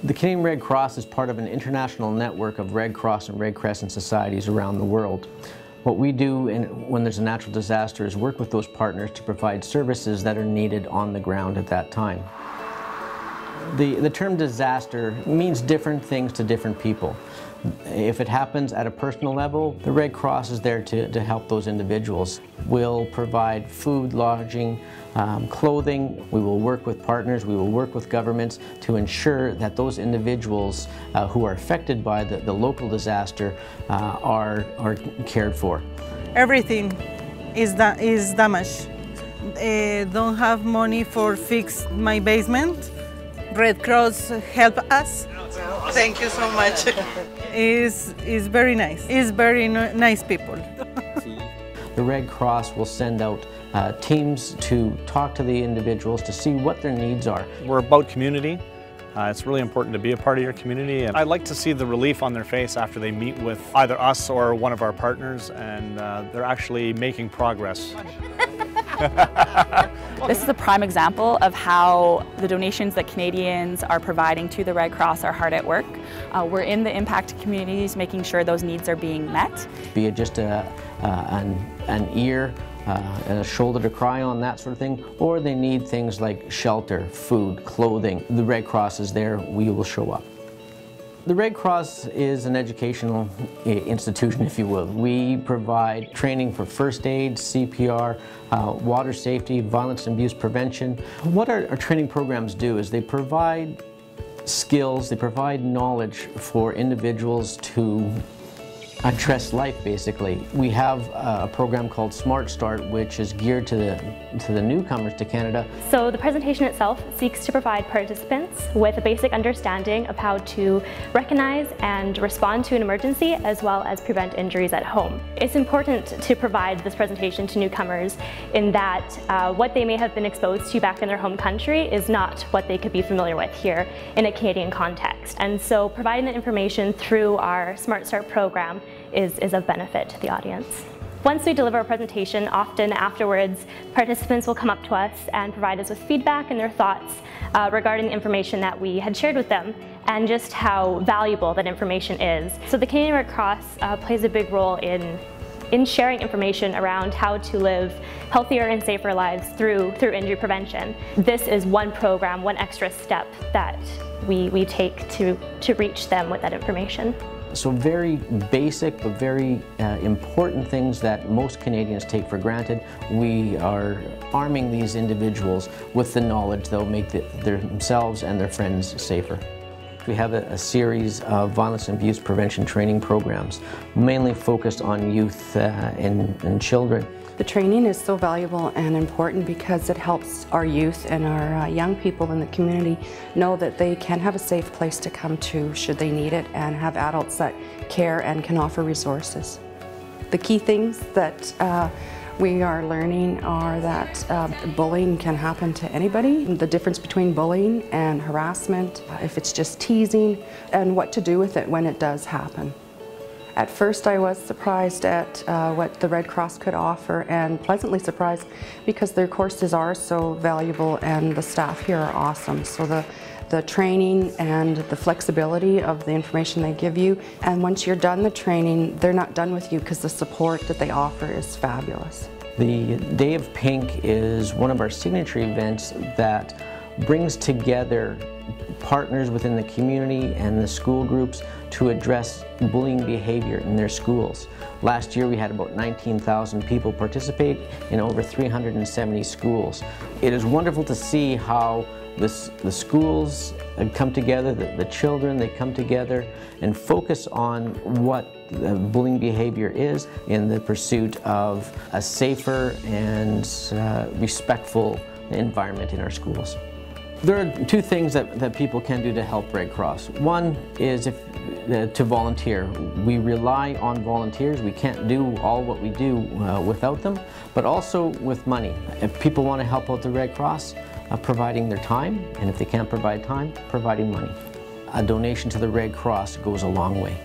The Canadian Red Cross is part of an international network of Red Cross and Red Crescent societies around the world. What we do when there's a natural disaster is work with those partners to provide services that are needed on the ground at that time. The term disaster means different things to different people. If it happens at a personal level, the Red Cross is there to help those individuals. We'll provide food, lodging, clothing. We will work with partners, we will work with governments to ensure that those individuals who are affected by the local disaster are cared for. Everything is damaged. Don't have money for fix my basement. Red Cross help us. Thank you so much. It's very nice. It's very nice people. The Red Cross will send out teams to talk to the individuals to see what their needs are. We're about community. It's really important to be a part of your community, and I'd like to see the relief on their face after they meet with either us or one of our partners, and they're actually making progress. This is a prime example of how the donations that Canadians are providing to the Red Cross are hard at work. We're in the impacted communities making sure those needs are being met. Be it just an ear, and a shoulder to cry on, that sort of thing, or they need things like shelter, food, clothing. The Red Cross is there, we will show up. The Red Cross is an educational institution, if you will. We provide training for first aid, CPR, water safety, violence and abuse prevention. What our training programs do is they provide skills, they provide knowledge for individuals to address life, basically. We have a program called Smart Start, which is geared to the newcomers to Canada. So the presentation itself seeks to provide participants with a basic understanding of how to recognize and respond to an emergency, as well as prevent injuries at home. It's important to provide this presentation to newcomers in that what they may have been exposed to back in their home country is not what they could be familiar with here in a Canadian context. And so providing the information through our Smart Start program is of benefit to the audience. Once we deliver a presentation, often afterwards, participants will come up to us and provide us with feedback and their thoughts regarding the information that we had shared with them and just how valuable that information is. So the Canadian Red Cross plays a big role in sharing information around how to live healthier and safer lives through injury prevention. This is one program, one extra step that we take to reach them with that information. So very basic but very important things that most Canadians take for granted. We are arming these individuals with the knowledge that will make themselves and their friends safer. We have a series of violence and abuse prevention training programs, mainly focused on youth and children. The training is so valuable and important because it helps our youth and our young people in the community know that they can have a safe place to come to should they need it, and have adults that care and can offer resources. The key things that we are learning are that bullying can happen to anybody, the difference between bullying and harassment, if it's just teasing, and what to do with it when it does happen. At first I was surprised at what the Red Cross could offer, and pleasantly surprised because their courses are so valuable and the staff here are awesome. So the training and the flexibility of the information they give you, and once you're done the training, they're not done with you because the support that they offer is fabulous. The Day of Pink is one of our signature events that brings together partners within the community and the school groups to address bullying behavior in their schools. Last year we had about 19,000 people participate in over 370 schools. It is wonderful to see how the schools come together, the children, they come together and focus on what bullying behavior is in the pursuit of a safer and respectful environment in our schools. There are two things that people can do to help Red Cross. One is to volunteer. We rely on volunteers. We can't do all what we do without them, but also with money. If people want to help out the Red Cross, providing their time, and if they can't provide time, providing money. A donation to the Red Cross goes a long way.